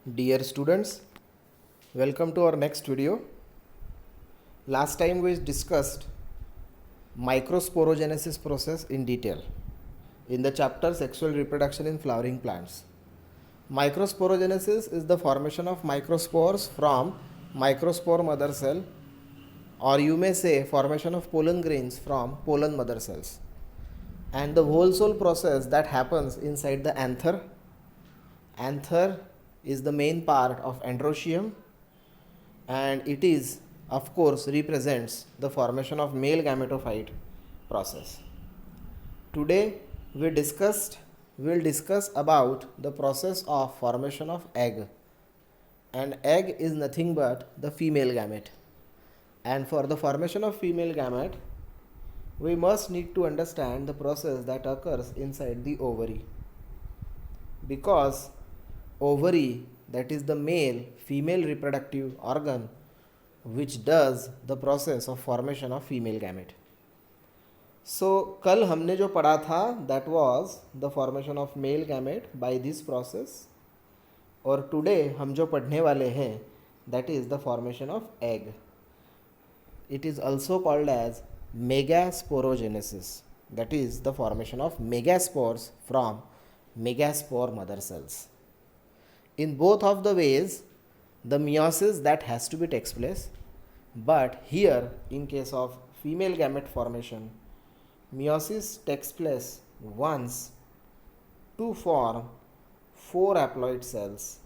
Dear students, welcome to our next video. Last time we discussed microsporogenesis process in detail in the chapter sexual reproduction in flowering plants. Microsporogenesis is the formation of microspores from microspore mother cell, or you may say formation of pollen grains from pollen mother cells, and the whole soul process that happens inside the anther. Anther is the main part of androecium, and it is of course represents the formation of male gametophyte process. Today we'll discuss about the process of formation of egg, and egg is nothing but the female gamete. And for the formation of female gamete, we must need to understand the process that occurs inside the ovary, because ovary, that is the male female reproductive organ which does the process of formation of female gamete. So कल हमने जो पढ़ा था that was the formation of male gamete by this process, और today हम जो पढ़ने वाले हैं that is the formation of egg. It is also called as megasporogenesis, that is the formation of megaspores from megaspore mother cells. In both of the ways, the meiosis that has to be takes place, but here in case of female gamete formation, meiosis takes place once to form 4 haploid cells,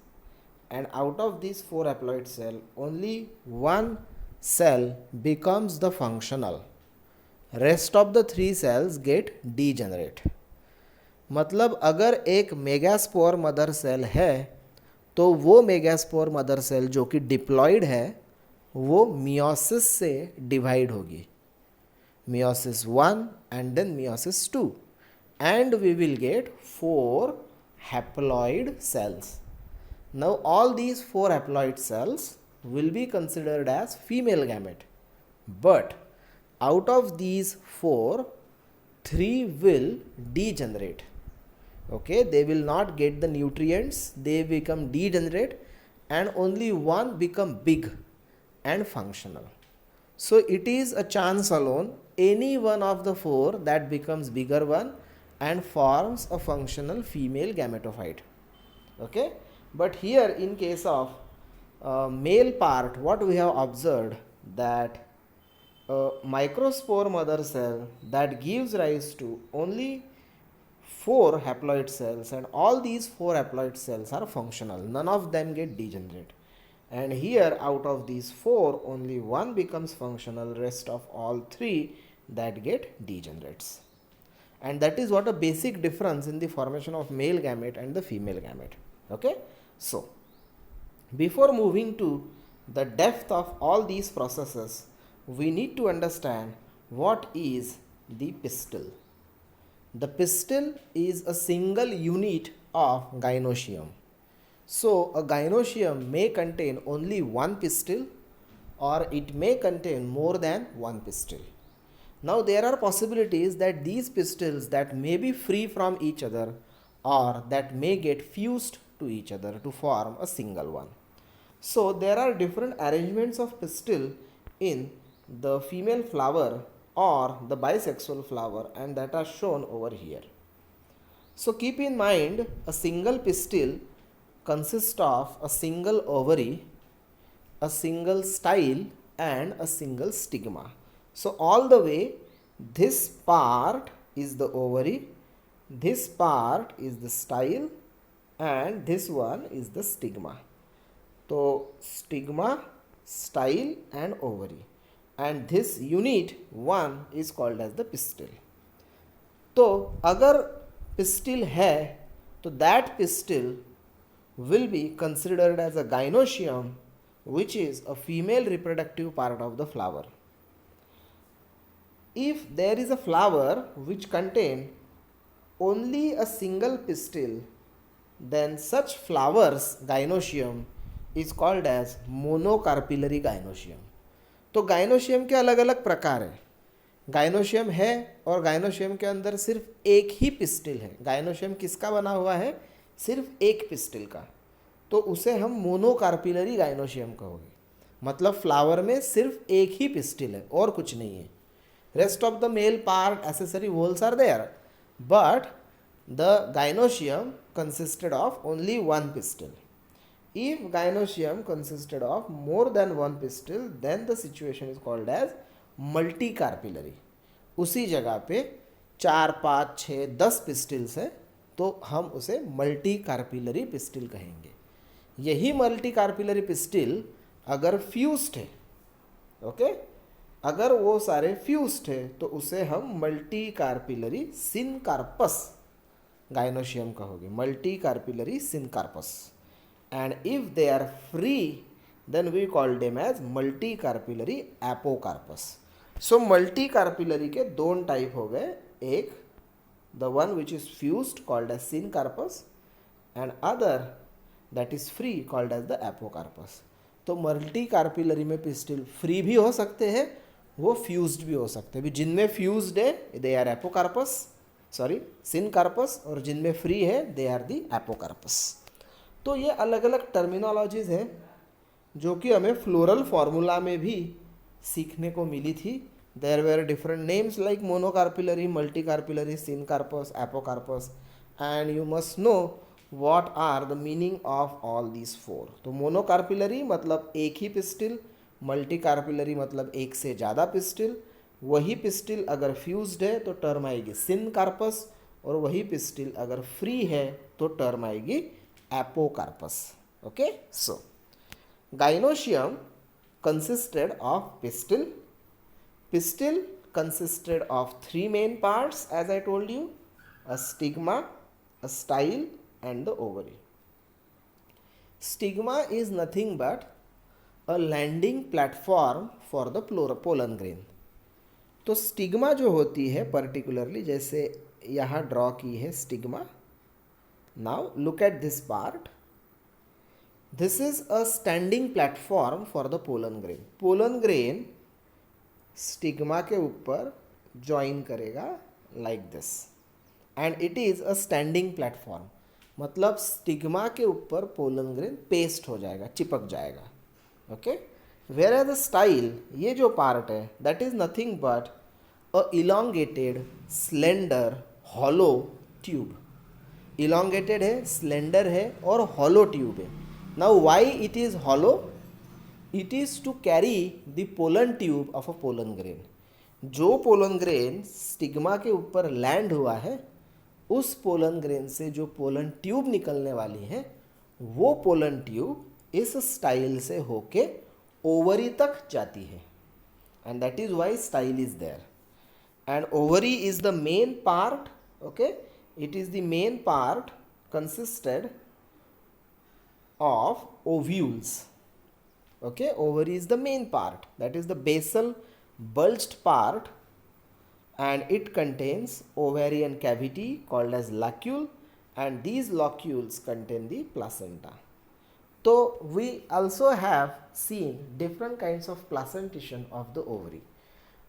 and out of these 4 haploid cells, only one cell becomes the functional. Rest of the 3 cells get degenerate. मतलब अगर एक megaspore mother cell है तो वो megaspore mother cell जो कि diploid है वो मियोसिस से डिवाइड होगी, meiosis 1 and then meiosis 2, and we will get 4 haploid cells. Now all these 4 haploid cells will be considered as female gamete, but out of these 4, 3 will degenerate. Okay, they will not get the nutrients, they become degenerate, and only one become big and functional. So it is a chance alone, any one of the 4 that becomes bigger one and forms a functional female gametophyte. Okay, but here in case of male part, what we have observed that a microspore mother cell that gives rise to only 4 haploid cells, and all these 4 haploid cells are functional, none of them get degenerate. And here out of these 4, only one becomes functional, rest of all 3 that get degenerates. And that is what a basic difference in the formation of male gamete and the female gamete. Okay, so before moving to the depth of all these processes, we need to understand what is the pistil. The pistil is a single unit of gynoecium. So a gynoecium may contain only one pistil, or it may contain more than one pistil. Now there are possibilities that these pistils that may be free from each other, or that may get fused to each other to form a single one. So there are different arrangements of pistil in the female flower or the bisexual flower, and that are shown over here. So keep in mind, a single pistil consists of a single ovary, a single style, and a single stigma. So all the way, this part is the ovary, this part is the style, and this one is the stigma. So stigma, style, and ovary, and this unit 1 is called as the pistil. तो अगर pistil है तो that pistil will be considered as a gynoecium, which is a female reproductive part of the flower. If there is a flower which contain only a single pistil, then such flowers gynoecium is called as monocarpillary gynoecium. तो gynoecium के अलग अलग प्रकार है. Gynoecium है और gynoecium के अंदर सिर्फ एक ही पिस्टिल है. गाइनोशियम किसका बना हुआ है? सिर्फ एक पिस्टिल का. तो उसे हम मोनोकार्पिलरी गाइनोशियम कहोगे। मतलब फ्लावर में सिर्फ एक ही पिस्टिल है और कुछ नहीं है। Rest of the male part accessory whorls are there, but the gynoecium consisted of only one pistil. If gynoecium consisted of more than one pistil, then the situation is called as multicarpillary. उसी जगह पे 4, 5, 6, 10 पिस्टिल्स है तो हम उसे multi carpellary pistil कहेंगे। यही multi carpellary pistil अगर फ्यूज्ड है, ओके, अगर वो सारे फ्यूज्ड है तो उसे हम मल्टी कार्पिलरी सिनकार्पस गाइनोशियम कहोगे, multi carpellary syncarpous. And if they are free then we call them as multi carpellary apocarpous. So multi carpellary के दोन टाइप हो गए, एक the one which is fused called as syncarpous and other that is free called as the apocarpous. तो multi carpellary में pistil free भी हो सकते हैं, वो फ्यूज्ड भी हो सकते हैं। जिनमें फ्यूज्ड है they are apocarpous, sorry syncarpous, और जिनमें फ्री है दे आर दी एपोकार्पस। तो ये अलग अलग टर्मिनोलॉजीज हैं जो कि हमें फ्लोरल फार्मूला में भी सीखने को मिली थी। There were different names like monocarpellary, multicarpellary, syncarpous, apocarpous, and you must know what are the meaning of all these four. तो मोनोकार्पिलरी मतलब एक ही पिस्टिल, मल्टीकार्पिलरी मतलब एक से ज़्यादा पिस्टिल, वही पिस्टिल अगर फ्यूज्ड है तो टर्म आएगी सिनकार्पस, और वही पिस्टिल अगर फ्री है तो टर्म आएगी apocarpous. Okay, so gynoecium consisted of pistil. Pistil consisted of three main parts as I told you: a stigma, a style, and the ovary. Stigma is nothing but a landing platform for the pollen grain. तो stigma जो होती है particularly, जैसे यहाँ draw की है stigma. Now look at this part, this is a standing platform for the pollen grain. Pollen grain stigma के ऊपर ज्वाइन करेगा like this, and it is a standing platform. मतलब स्टिग्मा के ऊपर पोलन ग्रेन पेस्ट हो जाएगा, चिपक जाएगा। Okay, whereas the style, ये जो पार्ट है that is nothing but a elongated slender hollow tube. Elongated है, स्लेंडर है और हॉलो ट्यूब है। Now why it is hollow? It is to carry the pollen tube of a pollen grain. जो pollen grain stigma के ऊपर land हुआ है, उस पोलन ग्रेन से जो पोलन ट्यूब निकलने वाली है, वो पोलन ट्यूब इस स्टाइल से होके ओवरी तक जाती है, and that is why style is there. And ovary is the main part, okay, it is the main part consisted of ovules. Okay, ovary is the main part, that is the basal bulged part, and it contains ovarian cavity called as locule, and these locules contain the placenta. So we also have seen different kinds of placentation of the ovary.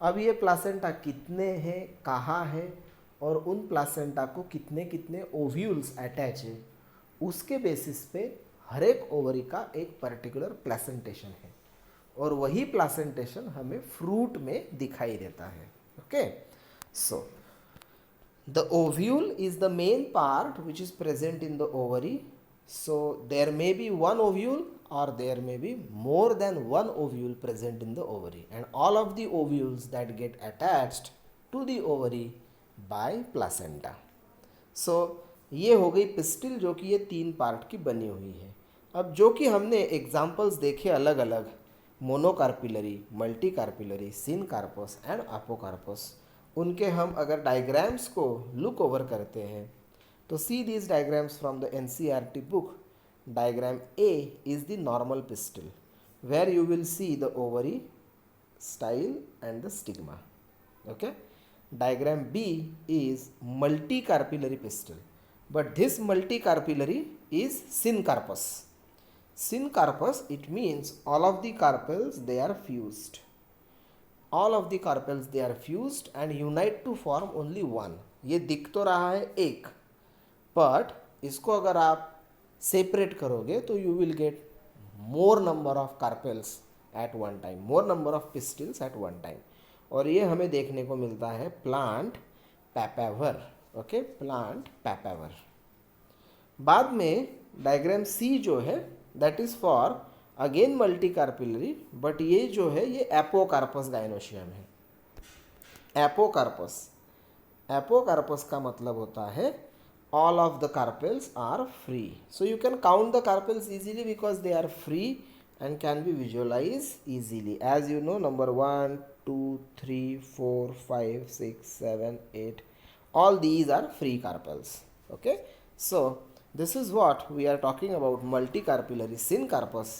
अब ये placenta कितने हैं, कहाँ है, और उन placenta को कितने कितने ओव्यूल्स अटैच है, उसके बेसिस पे हर एक ओवरी का एक पर्टिकुलर प्लेसेंटेशन है, और वही प्लेसेंटेशन हमें फ्रूट में दिखाई देता है। Okay, so the ovule is the main part which is present in the ovary. So there may be one ovule or there may be more than one ovule present in the ovary, and all of the ovules that get attached to the ovary by placenta. So ये हो गई pistil जो कि ये 3 part की बनी हुई है। अब जो कि हमने एग्जाम्पल्स देखे अलग अलग, monocarpellary, multicarpellary, syncarpous and apocarpous, उनके हम अगर डायग्राम्स को लुक ओवर करते हैं तो see these diagrams from the NCERT book. Diagram A is the normal pistil, where you will see the ovary, style and the stigma. Okay. Diagram B is multicarpillary pistil, but this multicarpillary is syncarpus. Syncarpus, it means all of the carpels they are fused. All of the carpels they are fused and unite to form only one. ये दिख तो रहा है एक, but इसको अगर आप separate करोगे तो you will get more number of carpels at one time, more number of pistils at one time. और ये हमें देखने को मिलता है plant Papaver. Okay, plant Papaver. बाद में डायग्राम सी जो है that is for again multi carpellary, but ये जो है ये एपोकार्पस गाइनोशियम है। एपोकार्पस, एपोकार्पस का मतलब होता है all of the carpels are free. So you can count the carpels easily because they are free and can be visualized easily. As you know, number 1, 2, 3, 4, 5, 6, 7, 8, all these are free carpels. Okay, so this is what we are talking about: multicarpillary syncarpus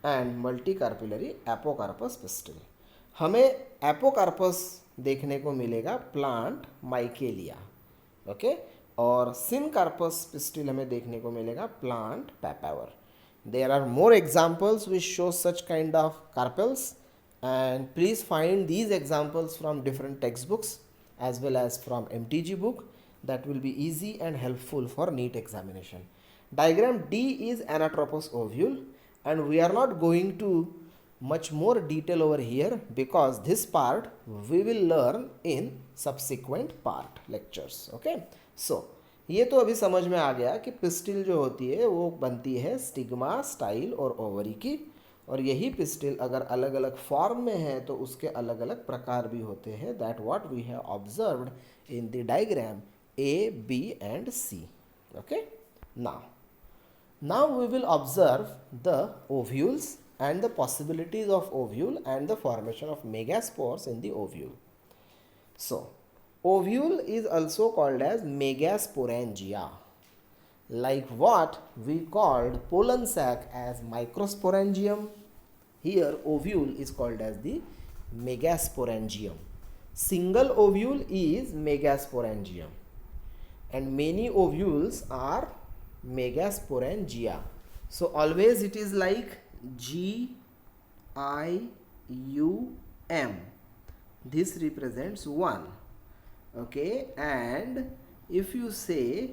and multicarpillary apocarpus pistil. हमें apocarpous देखने को मिलेगा plant Michelia, okay, और syncarpous pistil हमें देखने को मिलेगा plant Papaver. There are more examples which show such kind of carpels, and please find these examples from different textbooks as well as from MTG book. That will be easy and helpful for NEET examination. Diagram D is anatropous ovule, and we are not going to much more detail over here because this part we will learn in subsequent part lectures. Okay, so ये तो अभी समझ में आ गया कि pistil जो होती है वो बनती है स्टिग्मा, स्टाइल और ओवरी की, और यही पिस्टिल अगर अलग अलग फॉर्म में है तो उसके अलग अलग प्रकार भी होते हैं। That what we have observed in the diagram A, B and C. Okay, now we will observe the ovules and the possibilities of ovule and the formation of megaspores in the ovule. So, ovule is also called as megasporangia. Like what we called pollen sac as microsporangium, here ovule is called as the megasporangium. Single ovule is megasporangium and many ovules are megasporangia. So, always it is like GIUM, this represents 1, okay, and if you say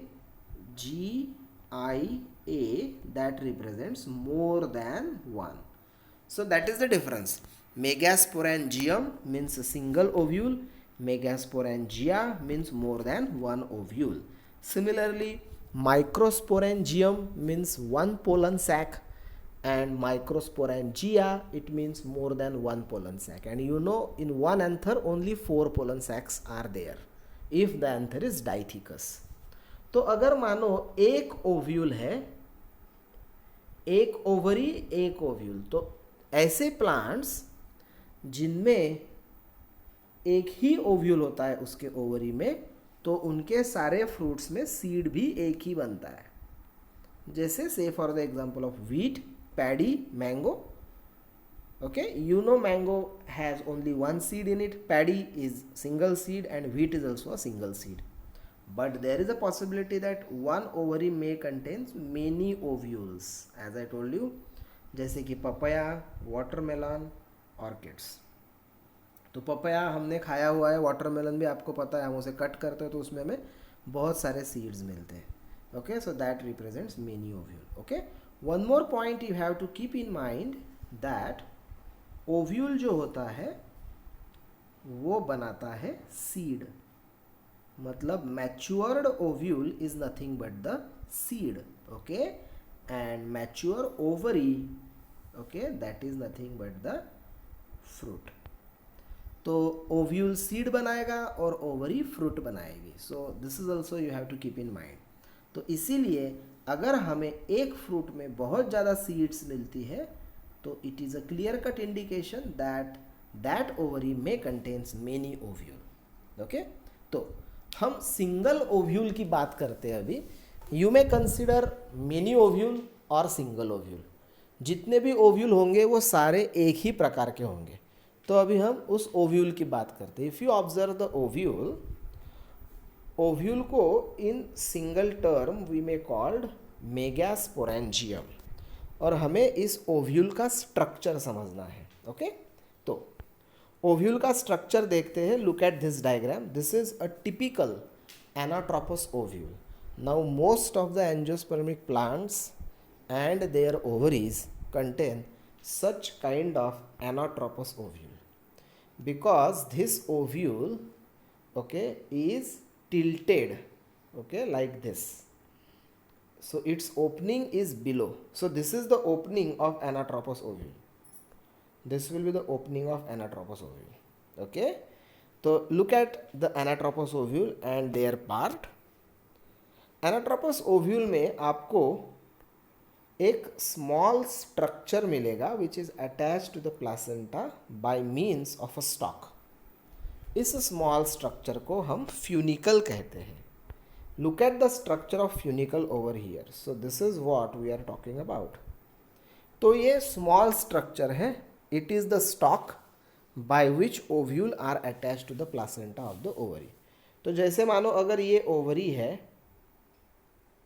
GIA, that represents more than 1. So that is the difference. Megasporangium means a single ovule, megasporangia means more than one ovule. Similarly, microsporangium means one pollen sac, and microsporangia it means more than one pollen sac. And you know, in one anther only 4 pollen sacs are there if the anther is dithecous. तो अगर मानो एक ovule है, एक ovary, एक ovule, तो ऐसे plants जिनमें एक ही ओव्यूल होता है उसके ओवरी में, तो उनके सारे फ्रूट्स में सीड भी एक ही बनता है। जैसे से for the example of wheat, paddy, mango. Okay, you know mango has only one seed in it, paddy is single seed, and wheat is also a single seed. But there is a possibility that one ovary may contains many ovules, as I told you, जैसे कि papaya, watermelon, orchids. तो papaya हमने खाया हुआ है, watermelon भी आपको पता है, हम उसे कट करते हैं तो उसमें हमें बहुत सारे सीड्स मिलते हैं। Okay, so that represents many ovule. Okay, one more point you have to keep in mind that ovule जो होता है वो बनाता है सीड, मतलब matured ovule is nothing but the seed, okay, and mature ovary, okay, that is nothing but the fruit. तो ovule seed बनाएगा और ओवरी फ्रूट बनाएगी। So this is also you have to keep in mind. तो इसीलिए अगर हमें एक fruit में बहुत ज़्यादा सीड्स मिलती है तो it is a clear cut indication that that ovary में कंटेन्स मेनी ओव्यूल। ओके, तो हम सिंगल ओव्यूल की बात करते हैं अभी। You may consider many ovule और सिंगल ओव्यूल। जितने भी ओव्यूल होंगे वो सारे एक ही प्रकार के होंगे। तो अभी हम उस ओव्यूल की बात करते हैं। If you observe the ovule, ovule को in single term we may called megasporangium, और हमें इस ओव्यूल का स्ट्रक्चर समझना है। ओके, तो ओव्यूल का स्ट्रक्चर देखते हैं। Look at this diagram, this is a typical anatropous ovule. Now most of the angiospermic plants and their ovaries contain such kind of anatropous ovule, because this ovule, okay, is tilted, okay, like this. So its opening is below. So this is the opening of anatropous ovule. This will be the opening of anatropous ovule. Okay. So look at the anatropous ovule and their part. Anatropous ovule में आपको एक small structure मिलेगा which is attach to the placenta by means of a stalk. इस small structure को हम funicle कहते हैं. Look at the structure of funicle over here. So this is what we are talking about. तो ये small structure है. It is the stalk by which ovule are attach to the placenta of the ovary. तो जैसे मानो अगर ये ovary है,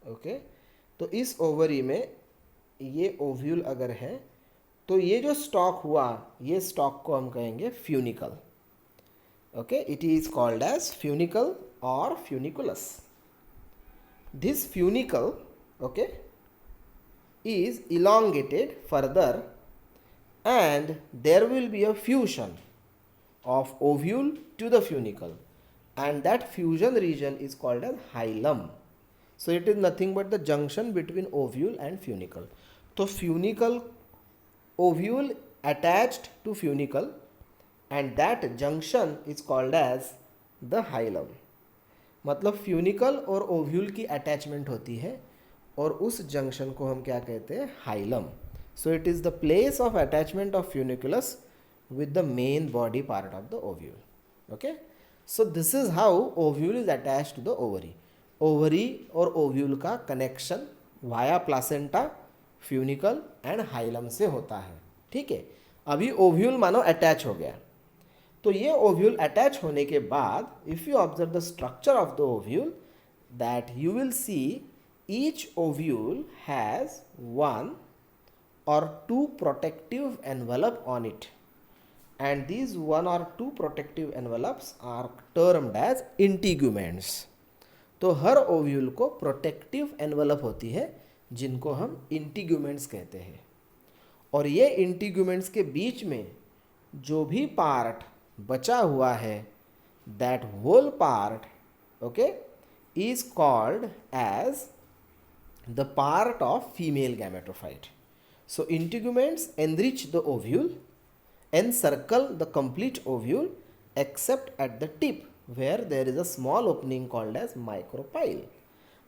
okay, तो इस ओवरी में ये ओव्यूल अगर है तो ये जो स्टॉक हुआ, ये स्टॉक को हम कहेंगे funicle. Okay, it is called as funicle और funiculus. This funicle, okay, is elongated further and there will be a fusion of ovule to the funicle, and that fusion region is called as hilum. So it is nothing but the junction between ovule and funicle. So funicle, ovule attached to funicle, and that junction is called as the hilum. मतलब funicle और ovule की attachment होती है और उस junction को हम क्या कहते हैं? Hilum. So it is the place of attachment of funiculus with the main body part of the ovule. Okay, so this is how ovule is attach to the ovary. Ovary और ovule का connection via placenta, funicle and hilum से होता है. ठीक है, अभी ovule मानो attach हो गया. तो ये ओव्यूल अटैच होने के बाद if you observe the structure of the ovule, that you will C each ovule has one or two protective envelope on it, and these one or two protective envelopes are termed as integuments. तो हर ovule को protective envelope होती है जिनको हम integuments कहते हैं. और ये इंटीग्यूमेंट्स के बीच में जो भी पार्ट बचा हुआ है, that whole part, okay, is called as the part of female gametophyte. So integuments enrich the ovule, encircle the complete ovule except at the tip where there is a small opening called as micropyle.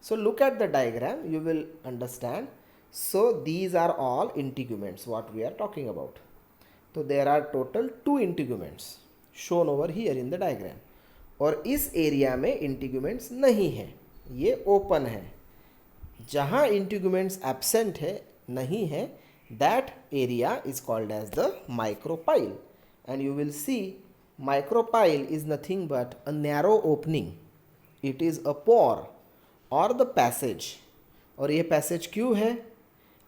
So look at the diagram, you will understand. So these are all integuments what we are talking about. So there are total 2 integuments shown over here in the diagram. और इस area में integuments नहीं है, ये open है. जहाँ integuments absent है, नहीं है, that area is called as the micropyle. And you will see micropyle is nothing but a narrow opening. It is a pore or the passage. और ये पैसेज क्यों है?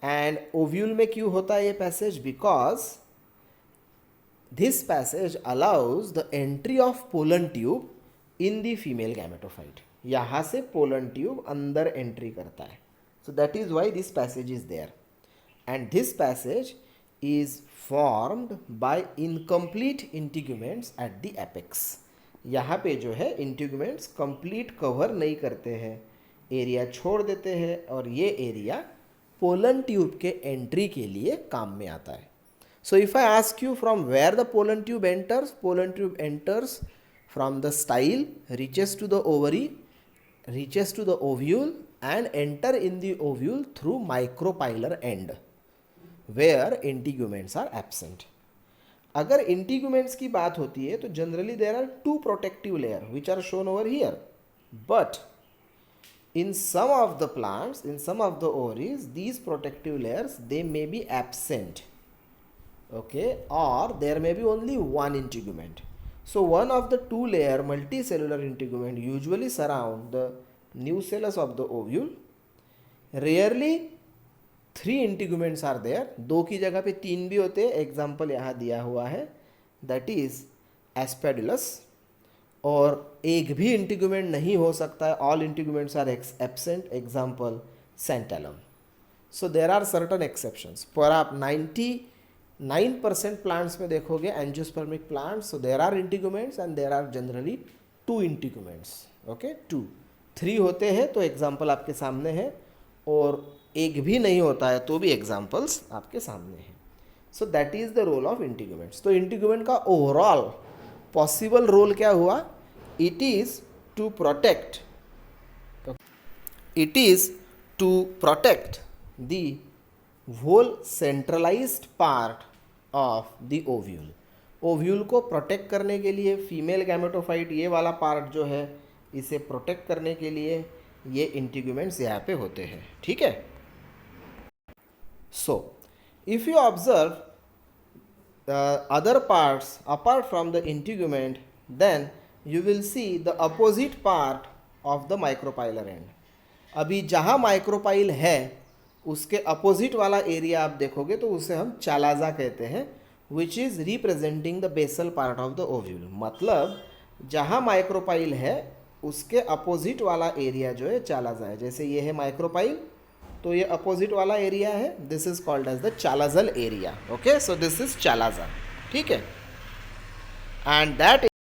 एंड ओव्यूल में क्यों होता है ये passage? Because this passage allows the entry of pollen tube in the female gametophyte. यहाँ से पोलन ट्यूब अंदर एंट्री करता है. So that is why this passage is there. And this passage is formed by incomplete integuments at the apex. यहाँ पे जो है integuments complete cover नहीं करते हैं, एरिया छोड़ देते हैं, और ये एरिया पोलन ट्यूब के एंट्री के लिए काम में आता है. So if I ask you from where the pollen tube enters from the style, reaches to the ovary, reaches to the ovule and enter in the ovule through micropylar end where integuments are absent. अगर integuments की बात होती है तो generally there are 2 protective layer which are shown over here, but in some of the plants, in some of the ovaries, these protective layers they may be absent, okay, or there may be only one integument. So one of the 2 layer multicellular integument usually surround the nucellus of the ovule. Rarely 3 integuments are there. 2 की जगह पे 3 भी होते हैं. Example यहाँ दिया हुआ है, दैट इज एस्पेडुलस. और एक भी इंटीग्यूमेंट नहीं हो सकता है, all integuments are absent. Example Santalum. So there are certain exceptions, पर आप 99% प्लांट्स में देखोगे angiospermic plants, so there are integuments and there are generally 2 integuments, okay 2, 3 होते हैं तो एग्जाम्पल आपके सामने है, और एक भी नहीं होता है तो भी एग्जाम्पल्स आपके सामने हैं. So that is the role of integuments. तो इंटीगुमेंट का ओवरऑल पॉसिबल रोल क्या हुआ? It is to protect the whole centralized part of the ovule. Ovule को प्रोटेक्ट करने के लिए फीमेल गैमेटोफाइट, ये वाला पार्ट जो है, इसे प्रोटेक्ट करने के लिए ये इंटीगुमेंट्स यहाँ पे होते हैं. ठीक है. सो if you observe other parts apart from the integument, then you will see the opposite part of the micropylar end. अभी जहाँ माइक्रोपाइल है उसके अपोजिट वाला एरिया आप देखोगे तो उसे हम चालाजा कहते हैं, which is representing the basal part of the ovule. मतलब जहाँ माइक्रोपाइल है उसके अपोजिट वाला एरिया जो है चालाजा है. जैसे ये है माइक्रोपाइल, तो ये अपोजिट वाला एरिया है, this is called as the chalazal area. Okay, so this is chalaza. ठीक है. And that